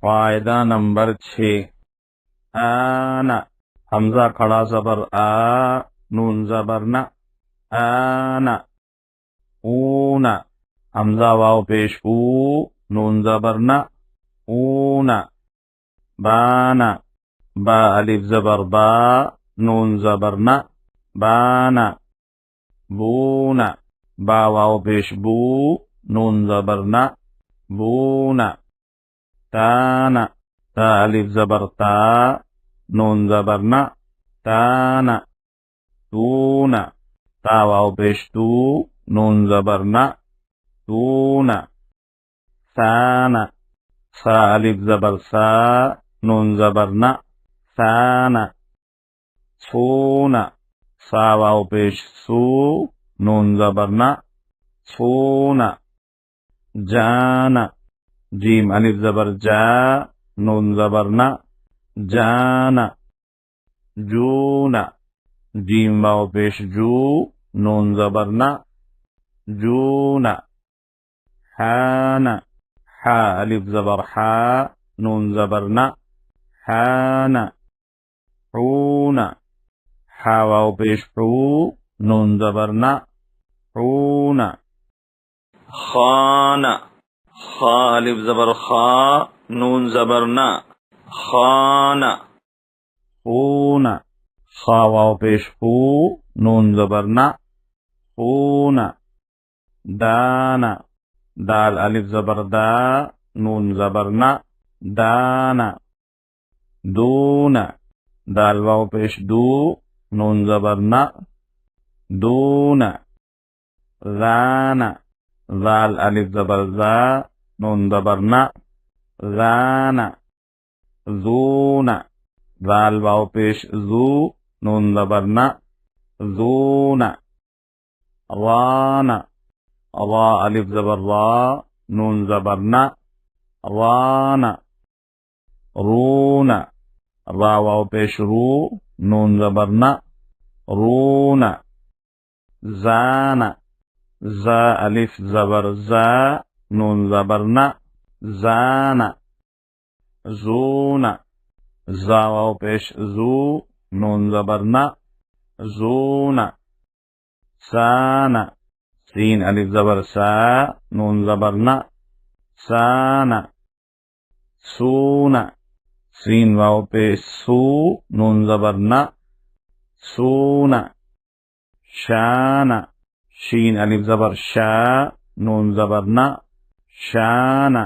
قاعدہ نمبر 6 آنا حمزہ کھڑا زبر آ نون زبر نا آنا اونا حمزہ واو پیش او نون زبر نا اونا بانا با الف زبر با نون زبر نا بانا بونا با واو پیش بو نون زبر نا بونا تانا تا الف زبر تا نون زبر نا تانا تونا تا واو پیش تو نون زبر نا تونا ثانا سا الف زبر سا نون زبر نا ثانا سونا سا واو پیش سو نون زبر نا سونا جانا جیم الف زبر جا نون زبر نا جانا جونا جیم واو پیش جو نون زبر نا جونا حانا حا الف زبر حا نون زبر نا حانا حونا حا واو پیش حو نون زبر نا حونا خانا خا الف زبر خا نون زبر نا خانا خونا خا واو پیش خو نون زبر نا خونا دانا دال الف زبر دا نون زبر نا دانا دونا دال واو پیش دو نون زبر نا دونا ذانا ذال الف زبر ذا نون زبر نا ذانا ذونا ذال واو پیش ذو نون زبر نا ذونا رانا را الف زبر را نون زبر نا رانا رونا را واو پیش رو نون زبر نا رونا زانا زا الف زبر زا نون زبر نا زانا زونا زا واو پیش زو نون زبر نا زونا سانا سین الف زبر سا نون زبر نا سانا سونا سین واو پیش سو نون زبر نا سونا شانا شین الف زبر شا نون زبر نا شانا